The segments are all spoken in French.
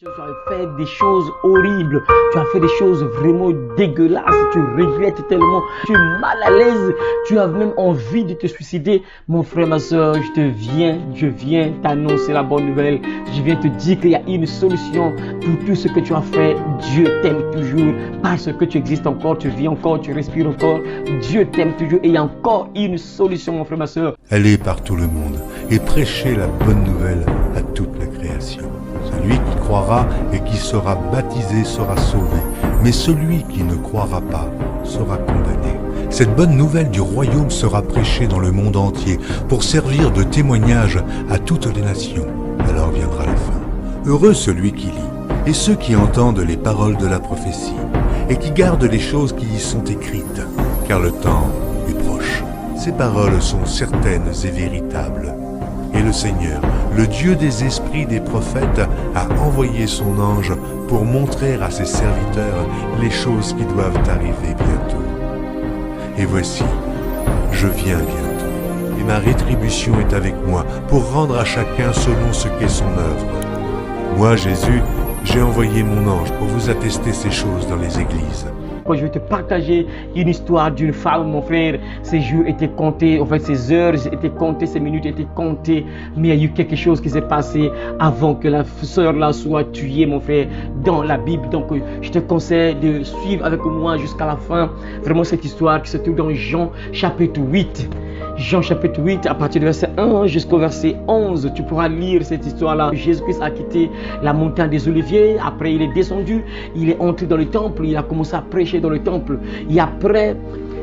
Tu as fait des choses horribles, tu as fait des choses vraiment dégueulasses, tu regrettes tellement, tu es mal à l'aise, tu as même envie de te suicider. Mon frère, ma soeur, je viens t'annoncer la bonne nouvelle. Je viens te dire qu'il y a une solution pour tout ce que tu as fait. Dieu t'aime toujours parce que tu existes encore, tu vis encore, tu respires encore. Dieu t'aime toujours et il y a encore une solution, mon frère, ma soeur. Allez par tout le monde et prêchez la bonne nouvelle à toute la création. Celui qui croira et qui sera baptisé sera sauvé, mais celui qui ne croira pas sera condamné. Cette bonne nouvelle du royaume sera prêchée dans le monde entier pour servir de témoignage à toutes les nations. Alors viendra la fin. Heureux celui qui lit et ceux qui entendent les paroles de la prophétie et qui gardent les choses qui y sont écrites, car le temps est proche. Ces paroles sont certaines et véritables. Et le Seigneur, le Dieu des esprits des prophètes, a envoyé son ange pour montrer à ses serviteurs les choses qui doivent arriver bientôt. Et voici, je viens bientôt, et ma rétribution est avec moi pour rendre à chacun selon ce qu'est son œuvre. Moi, Jésus, j'ai envoyé mon ange pour vous attester ces choses dans les églises. Je vais te partager une histoire d'une femme, mon frère. Ses jours étaient comptés, en fait ses heures étaient comptées, ses minutes étaient comptées. Mais il y a eu quelque chose qui s'est passé avant que la sœur là soit tuée, mon frère, dans la Bible. Donc je te conseille de suivre avec moi jusqu'à la fin. Vraiment cette histoire qui se trouve dans Jean chapitre 8. Jean chapitre 8, à partir du verset 1 jusqu'au verset 11, tu pourras lire cette histoire-là. Jésus-Christ a quitté la montagne des Oliviers, après il est descendu, il est entré dans le temple, il a commencé à prêcher dans le temple. Et après,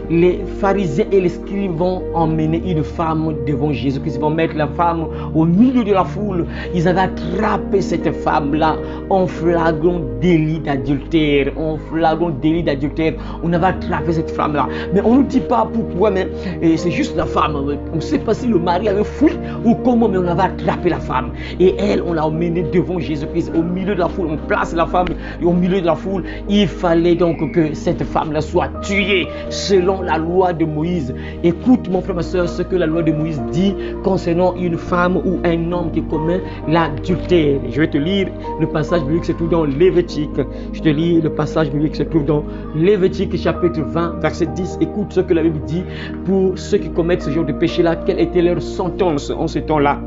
les pharisiens et les scribes vont emmener une femme devant Jésus-Christ. Ils vont mettre la femme au milieu de la foule. Ils avaient attrapé cette femme-là en flagrant délit d'adultère. En flagrant délit d'adultère. On avait attrapé cette femme-là. Mais on ne dit pas pourquoi, mais c'est juste la femme. On ne sait pas si le mari avait fui ou comment, mais on avait attrapé la femme. Et elle, on l'a emmenée devant Jésus-Christ au milieu de la foule. On place la femme au milieu de la foule. Il fallait donc que cette femme-là soit tuée selon la loi de Moïse. Écoute mon frère, ma soeur, ce que la loi de Moïse dit concernant une femme ou un homme qui commet l'adultère. Je vais te lire le passage biblique qui se trouve dans Lévitique. Je te lis le passage biblique qui se trouve dans Lévitique chapitre 20 verset 10. Écoute ce que la Bible dit pour ceux qui commettent ce genre de péché-là. Quelle était leur sentence en ce temps-là?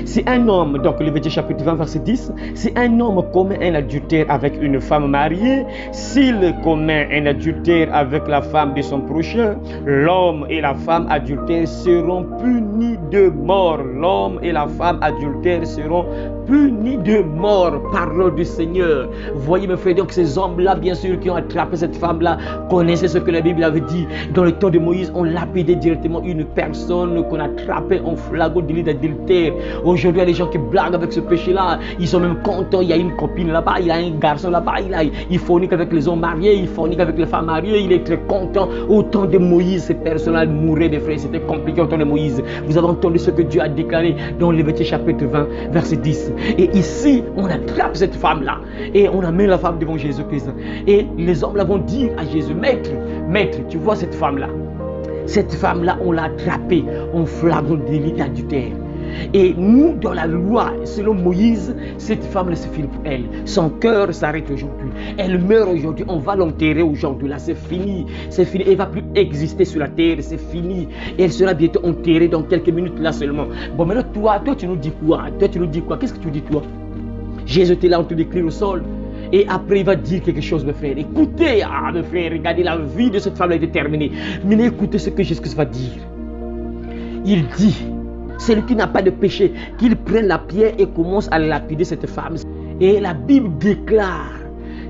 Si un homme, donc Lévitique chapitre 20 verset 10, si un homme commet un adultère avec une femme mariée, s'il commet un adultère avec la femme de son prochain, l'homme et la femme adultère seront punis de mort. L'homme et la femme adultère seront punis de mort par l'ordre du Seigneur. Voyez mes frères, donc ces hommes-là, bien sûr, qui ont attrapé cette femme-là, connaissaient ce que la Bible avait dit. Dans le temps de Moïse, on lapidait directement une personne qu'on attrapait en flagrant délit d'adultère. Aujourd'hui, il y a des gens qui blaguent avec ce péché-là. Ils sont même contents. Il y a une copine là-bas, il y a un garçon là-bas, il fornique avec les hommes mariés, il fornique avec les femmes mariées. Il est très content. Au temps de Moïse, ces personnes-là mouraient, mes frères. C'était compliqué au temps de Moïse. Vous avez entendu ce que Dieu a déclaré dans Lévitique chapitre 20, verset 10. Et ici, on attrape cette femme-là et on amène la femme devant Jésus-Christ. Et les hommes là vont dire à Jésus, Maître, tu vois cette femme-là? Cette femme-là, on l'a attrapée en flagrant délit d'adultère. Et nous, dans la loi, selon Moïse, cette femme-là, c'est fini pour elle. Son cœur s'arrête aujourd'hui. Elle meurt aujourd'hui. On va l'enterrer aujourd'hui. Là, c'est fini. C'est fini. Elle ne va plus exister sur la terre. C'est fini. Et elle sera bientôt enterrée dans quelques minutes là seulement. Bon, maintenant, toi, tu nous dis quoi? Qu'est-ce que tu dis, toi? Jésus était là en train d'écrire au sol. Et après, il va dire quelque chose, mes frères. Écoutez, mes frères, regardez, la vie de cette femme-là est terminée. Mais écoutez ce que Jésus va dire. Il dit, celui qui n'a pas de péché, qu'il prenne la pierre et commence à lapider cette femme. Et la Bible déclare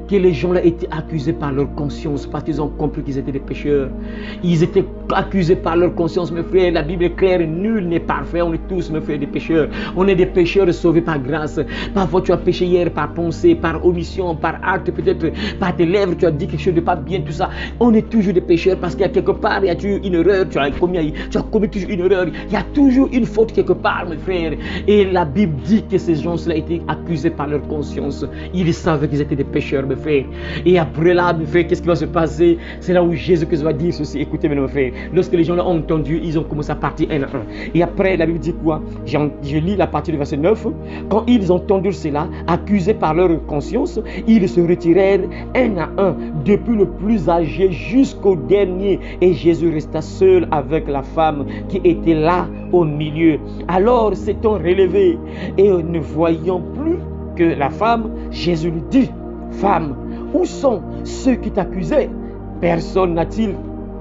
que les gens là étaient accusés par leur conscience parce qu'ils ont compris qu'ils étaient des pécheurs. Ils étaient accusés par leur conscience, mes frères. La Bible est claire, nul n'est parfait. On est tous, mes frères, des pécheurs. On est des pécheurs sauvés par grâce. Parfois, tu as péché hier par pensée, par omission, par acte, peut-être par tes lèvres, tu as dit quelque chose de pas bien, tout ça. On est toujours des pécheurs parce qu'il y a quelque part, il y a toujours une erreur, tu as commis toujours une erreur. Il y a toujours une faute quelque part, mes frères. Et la Bible dit que ces gens-là étaient accusés par leur conscience. Ils savaient qu'ils étaient des pécheurs, mes frères. Et après là, mes frères, qu'est-ce qui va se passer? C'est là où Jésus-Christ va dire ceci. Écoutez, mes frères, lorsque les gens l'ont entendu, ils ont commencé à partir un à un. Et après, la Bible dit quoi? Je lis la partie du verset 9. Quand ils entendirent cela, accusés par leur conscience, ils se retirèrent un à un, depuis le plus âgé jusqu'au dernier. Et Jésus resta seul avec la femme qui était là au milieu. Alors s'étant relevé et ne voyant plus que la femme, Jésus lui dit: Femme, où sont ceux qui t'accusaient? Personne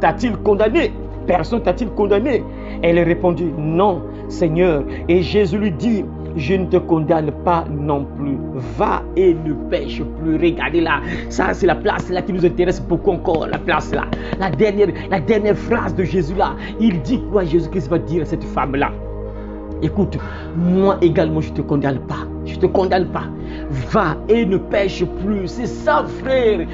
t'a-t-il condamné? Personne t'a-t-il condamné? Elle répondit: Non, Seigneur. Et Jésus lui dit: Je ne te condamne pas non plus. Va et ne pêche plus. Regardez là. Ça, c'est la place là qui nous intéresse beaucoup encore. La place là. La dernière phrase de Jésus là. Il dit quoi? Jésus-Christ va dire à cette femme là: Écoute, moi également, je ne te condamne pas. Je ne te condamne pas. Va et ne pêche plus. C'est ça, frère.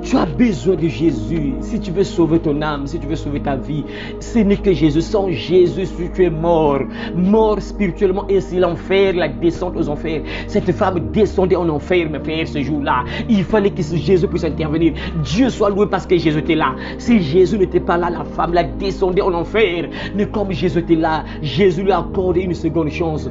Tu as besoin de Jésus. Si tu veux sauver ton âme, si tu veux sauver ta vie, ce n'est que Jésus. Sans Jésus, tu es mort. Mort spirituellement. Et c'est l'enfer, la descente aux enfers. Cette femme descendait en enfer, mes frères, ce jour-là. Il fallait que Jésus puisse intervenir. Dieu soit loué parce que Jésus était là. Si Jésus n'était pas là, la femme la descendait en enfer. Mais comme Jésus était là, Jésus lui a accordé une seconde chance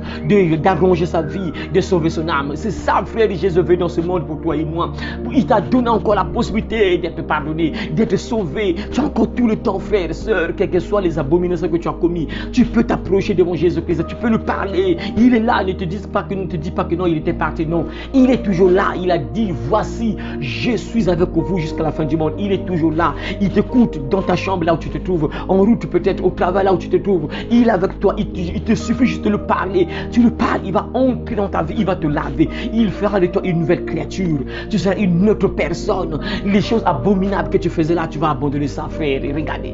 d'arranger sa vie, de sauver son âme. C'est ça, frère, Jésus veut dans ce monde pour toi et moi. Il t'a donné encore la possibilité d'être pardonné, d'être sauvé. Tu as encore tout le temps, frère, sœur, quelles que soient les abominations que tu as commis, tu peux t'approcher devant Jésus-Christ, tu peux lui parler. Il est là, ne te dis pas que non, il était parti, non. Il est toujours là. Il a dit: Voici, je suis avec vous jusqu'à la fin du monde. Il est toujours là. Il t'écoute dans ta chambre là où tu te trouves, en route peut-être, au travail là où tu te trouves. Il est avec toi. Il te suffit juste de le parler. Tu le parles, il va entrer dans ta vie, il va te laver. Il fera de toi une nouvelle créature. Tu seras une autre personne. Les choses abominables que tu faisais là, tu vas abandonner ça, frère. Et regardez.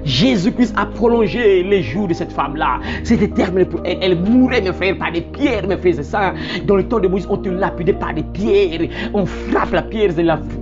Jésus-Christ a prolongé les jours de cette femme-là. C'était terminé pour elle. Elle mourait, mes frères, par des pierres, mes frères, c'est ça. Dans le temps de Moïse, on te lapidait par des pierres. On frappe la pierre,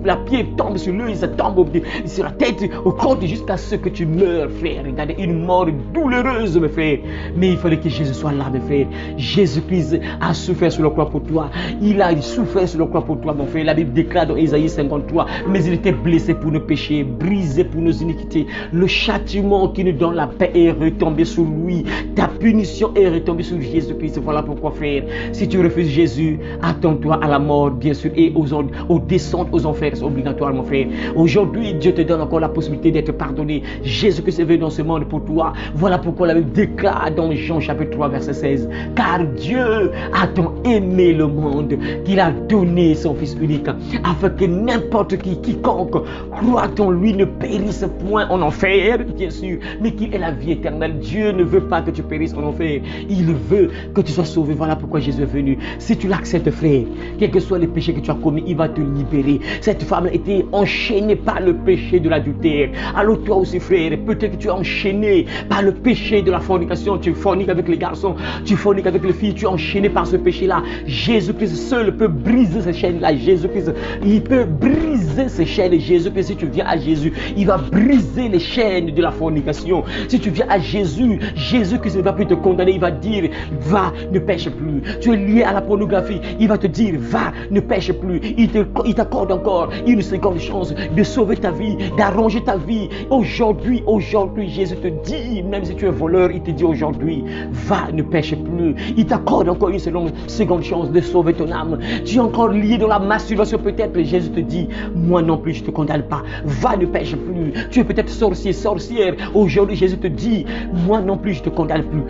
la pierre tombe sur l'œil, ça tombe sur la tête, au corps, jusqu'à ce que tu meurs, frère. Regardez, une mort douloureuse, mes frères. Mais il fallait que Jésus soit là, mes frères. Jésus-Christ a souffert sur la croix pour toi. Il a souffert sur la croix pour toi, mon frère. La Bible déclare dans Ésaïe 53, mais il était blessé pour nos péchés, brisé pour nos iniquités. Le châtiment qui nous donne la paix est retombé sur lui. Ta punition est retombée sur Jésus-Christ. Voilà pourquoi, frère, si tu refuses Jésus, attends-toi à la mort, bien sûr, et aux descentes aux enfers. C'est obligatoire, mon frère. Aujourd'hui, Dieu te donne encore la possibilité d'être pardonné. Jésus-Christ est venu dans ce monde pour toi. Voilà pourquoi la Bible déclare dans Jean chapitre 3 verset 16: Car Dieu a tant aimé le monde qu'il a donné son Fils unique, afin que n'importe quiconque croit en lui ne périsse point en enfer, bien sûr, mais qu'il ait la vie éternelle. Dieu ne veut pas que tu périsses en enfer. Il veut que tu sois sauvé. Voilà pourquoi Jésus est venu. Si tu l'acceptes, frère, quels que soient les péchés que tu as commis, il va te libérer. Cette femme a été enchaînée par le péché de l'adultère. Alors toi aussi, frère, peut-être que tu es enchaîné par le péché de la fornication. Tu forniques avec les garçons, tu forniques avec les filles, tu es enchaîné par ce péché-là. Jésus-Christ seul peut briser ces chaînes-là. Jésus-Christ, il peut briser ces chaînes. Jésus-Christ, si tu viens à Jésus, il va briser les chaînes de la fornication. Si tu viens à Jésus, Jésus-Christ ne va plus te condamner. Il va dire: Va, ne pêche plus. Tu es lié à la pornographie, il va te dire: Va, ne pêche plus. Il t'accorde encore une seconde chance de sauver ta vie, d'arranger ta vie. Aujourd'hui, Jésus te dit, même si tu es voleur, il te dit aujourd'hui: Va, ne pêche plus. Il t'accorde encore une seconde chance de sauver ton âme. Tu es encore lié dans la masturbation peut-être. Jésus te dit: Moi non plus, je ne te condamne pas. Va, ne pêche plus. Tu es peut-être sorcière. Aujourd'hui, Jésus te dit: Moi non plus, je ne te condamne plus.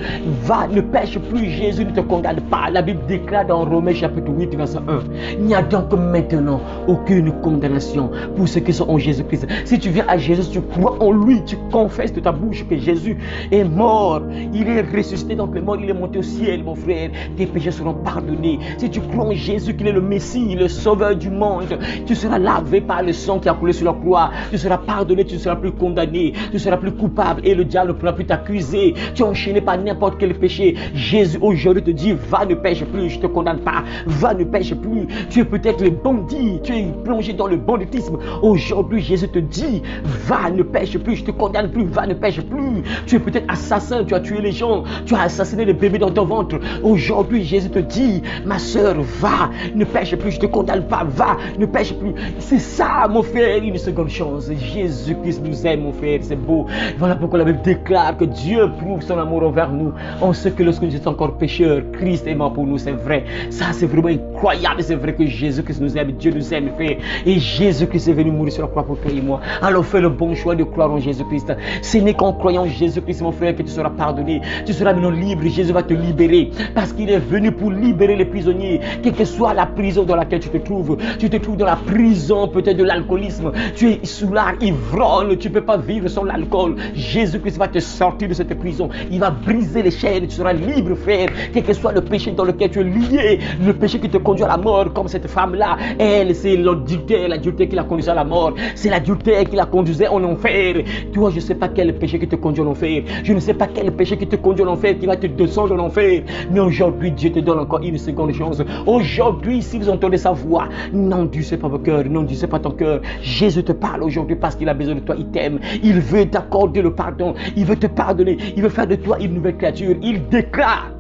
Va, ne pêche plus. Jésus ne te condamne pas. La Bible déclare dans Romains chapitre 8, verset 1: Il n'y a donc maintenant aucune condamnation pour ceux qui sont en Jésus-Christ. Si tu viens à Jésus, tu crois en lui, tu confesses de ta bouche que Jésus est mort. Il est ressuscité donc les morts, il est monté au ciel, mon frère. Tes péchés seront pardonnés. Si tu crois en Jésus qu'il est le Messie, le sauveur du monde, tu seras lavé par le sang qui a coulé sur la croix. Tu seras pardonné, tu ne seras plus condamné, tu seras plus coupable et le diable ne pourra plus t'accuser. Tu es enchaîné par n'importe quel péché. Jésus aujourd'hui te dit: Va, ne pêche plus, je ne te condamne pas. Va, ne pêche plus. Tu es peut-être le bandit, tu es plongé dans le banditisme, aujourd'hui Jésus te dit, va, ne pêche plus, je te condamne plus, va, ne pêche plus. Tu es peut-être assassin, tu as tué les gens, tu as assassiné les bébés dans ton ventre. Aujourd'hui Jésus te dit, ma soeur, va, ne pêche plus, je te condamne pas, va, ne pêche plus. C'est ça, mon frère, une seconde chance. Jésus-Christ nous aime, mon frère, c'est beau. Voilà pourquoi la Bible déclare que Dieu prouve son amour envers nous. On sait que lorsque nous étions encore pécheurs, Christ est mort pour nous, c'est vrai. Ça, c'est vraiment incroyable, c'est vrai que Jésus-Christ nous aime, Dieu nous aime, frère. Et Jésus-Christ est venu mourir sur la croix pour toi et moi. Alors fais le bon choix de croire en Jésus-Christ. Ce n'est qu'en croyant en Jésus-Christ, mon frère, que tu seras pardonné. Tu seras maintenant libre. Jésus va te libérer parce qu'il est venu pour libérer les prisonniers. Quelle que soit la prison dans laquelle tu te trouves dans la prison peut-être de l'alcoolisme. Tu es sous la ivrogne. Tu ne peux pas vivre sans l'alcool. Jésus-Christ va te sortir de cette prison. Il va briser les chaînes. Tu seras libre, frère. Quel que soit le péché dans lequel tu es lié, le péché qui te conduit à la mort, comme cette femme-là, elle, c'est l'adultère qui la conduisait à la mort. C'est l'adultère qui la conduisait en enfer. Toi, je ne sais pas quel péché qui te conduit en enfer. Je ne sais pas quel péché qui te conduit en enfer, qui va te descendre en enfer. Mais aujourd'hui, Dieu te donne encore une seconde chance. Aujourd'hui, si vous entendez sa voix, n'endurcez pas vos cœurs, n'endurcez pas ton cœur. Jésus te parle aujourd'hui parce qu'il a besoin de toi, il t'aime. Il veut t'accorder le pardon. Il veut te pardonner. Il veut faire de toi une nouvelle créature. Il déclare,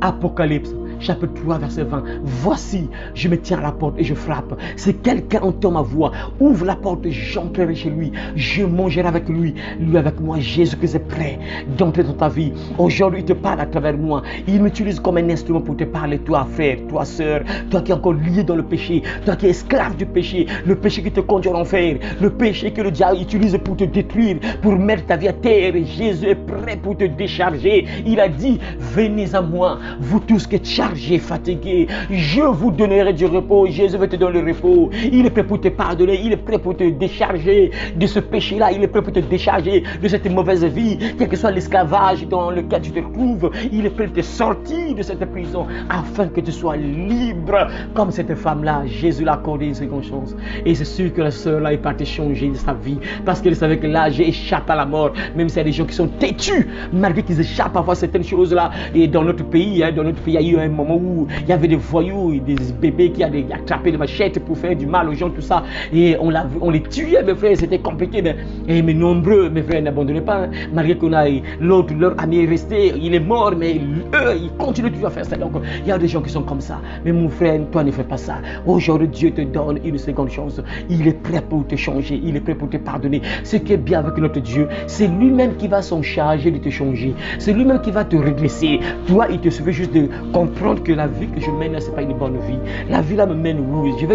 Apocalypse chapitre 3, verset 20. Voici, je me tiens à la porte et je frappe. Si quelqu'un entend ma voix, ouvre la porte et j'entrerai chez lui. Je mangerai avec lui, lui avec moi. Jésus-Christ est prêt d'entrer dans ta vie. Aujourd'hui, il te parle à travers moi. Il m'utilise comme un instrument pour te parler. Toi, frère, toi, sœur, toi qui es encore lié dans le péché, toi qui es esclave du péché, le péché qui te conduit en enfer, le péché que le diable utilise pour te détruire, pour mettre ta vie à terre. Jésus est prêt pour te décharger. Il a dit, venez à moi, vous tous qui êtes chargés, fatigué, je vous donnerai du repos. Jésus veut te donner le repos. Il est prêt pour te pardonner. Il est prêt pour te décharger de ce péché-là. Il est prêt pour te décharger de cette mauvaise vie, quel que soit l'esclavage dans lequel tu te trouves. Il est prêt pour te sortir de cette prison afin que tu sois libre. Comme cette femme-là, Jésus l'a accordé une seconde chance. Et c'est sûr que la sœur-là est partie changer de sa vie parce qu'elle savait que là, j'ai échappé à la mort. Même s'il y a des gens qui sont têtus, malgré qu'ils échappent à voir certaines choses-là. Et dans notre pays, il y a eu un moment où il y avait des voyous, des bébés qui avaient attrapé des machettes pour faire du mal aux gens, tout ça. Et on les tuait, mes frères, c'était compliqué. Mais nombreux, mes frères, n'abandonnez pas. Hein. Malgré qu'on a l'autre, leur ami est resté, il est mort, mais eux, ils continuent toujours à faire ça. Donc, il y a des gens qui sont comme ça. Mais mon frère, toi, ne fais pas ça. Aujourd'hui, Dieu te donne une seconde chance. Il est prêt pour te changer. Il est prêt pour te pardonner. Ce qui est bien avec notre Dieu, c'est lui-même qui va s'en charger de te changer. C'est lui-même qui va te redresser. Toi, il te suffit juste de comprendre que la vie que je mène là, ce n'est pas une bonne vie. La vie là me mène où? Je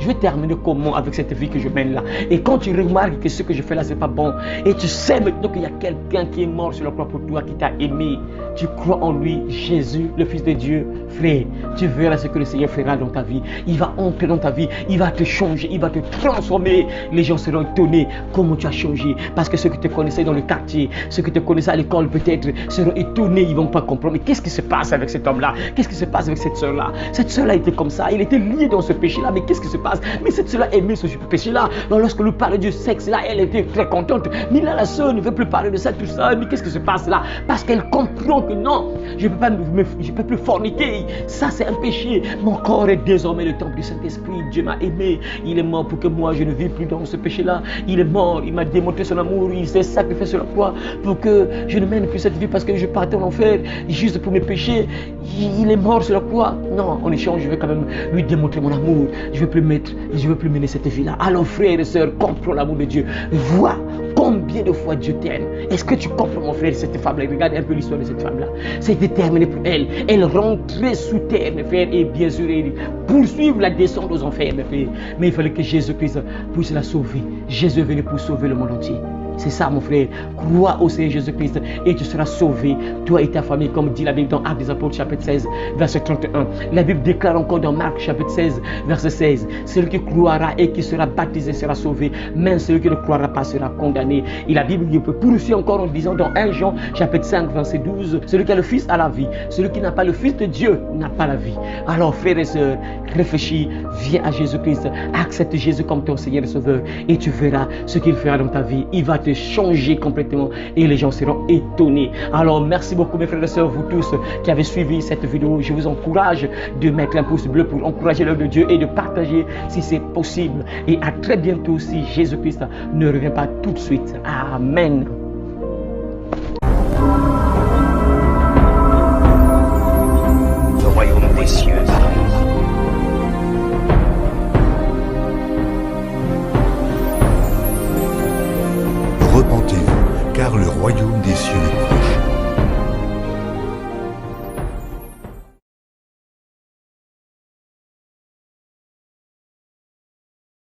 vais terminer comment avec cette vie que je mène là? Et quand tu remarques que ce que je fais là, ce n'est pas bon, et tu sais maintenant qu'il y a quelqu'un qui est mort sur la croix pour toi, qui t'a aimé, tu crois en lui, Jésus, le Fils de Dieu, frère, tu verras ce que le Seigneur fera dans ta vie. Il va entrer dans ta vie, il va te changer, il va te transformer. Les gens seront étonnés comment tu as changé, parce que ceux qui te connaissaient dans le quartier, ceux qui te connaissaient à l'école peut-être, seront étonnés, ils ne vont pas comprendre. Mais qu'est-ce qui se passe avec cet homme-là? Qu'est-ce qui se passe avec cette soeur-là? Cette soeur-là était comme ça, elle était liée dans ce péché-là, mais qu'est-ce qui se passe? Mais cette soeur-là aimait ce péché-là. Donc lorsque lui parlait du sexe là, elle était très contente. Mais là, la soeur ne veut plus parler de ça, tout ça. Mais qu'est-ce qui se passe là? Parce qu'elle comprend que non, je ne peux plus forniquer. Ça, c'est un péché. Mon corps est désormais le temple du Saint-Esprit. Dieu m'a aimé. Il est mort pour que moi, je ne vive plus dans ce péché-là. Il est mort. Il m'a démontré son amour. Il s'est sacrifié sur la croix pour que je ne mène plus cette vie parce que je partais en enfer juste pour mes péchés. Il est mort sur la croix. Non, en échange, je vais quand même lui démontrer mon amour. Je ne veux plus mener cette vie-là. Alors, frères et sœurs, comprends l'amour de Dieu. Vois combien de fois Dieu t'aime. Est-ce que tu comprends, mon frère, cette femme-là? Regarde un peu l'histoire de cette femme-là. C'est déterminé pour elle. Elle rentrait sous terre, mes frères, et bien sûr, elle poursuivre la descente aux enfers, mes frères. Mais il fallait que Jésus-Christ puisse la sauver. Jésus est venu pour sauver le monde entier. C'est ça, mon frère. Crois au Seigneur Jésus-Christ et tu seras sauvé, toi et ta famille, comme dit la Bible dans Actes des Apôtres, chapitre 16, verset 31. La Bible déclare encore dans Marc, chapitre 16, verset 16. Celui qui croira et qui sera baptisé sera sauvé, même celui qui ne croira pas sera condamné. Et la Bible peut poursuivre encore en disant dans 1 Jean, chapitre 5, verset 12, celui qui a le Fils a la vie, celui qui n'a pas le Fils de Dieu n'a pas la vie. Alors, frères et sœurs, réfléchis, viens à Jésus-Christ, accepte Jésus comme ton Seigneur et Sauveur et tu verras ce qu'il fera dans ta vie. Il va te te changer complètement et les gens seront étonnés. Alors merci beaucoup mes frères et sœurs, vous tous qui avez suivi cette vidéo. Je vous encourage de mettre un pouce bleu pour encourager l'œuvre de Dieu et de partager si c'est possible. Et à très bientôt si Jésus-Christ ne revient pas tout de suite. Amen. Le royaume des cieux arrive. Repentez-vous, car le royaume des cieux est proche.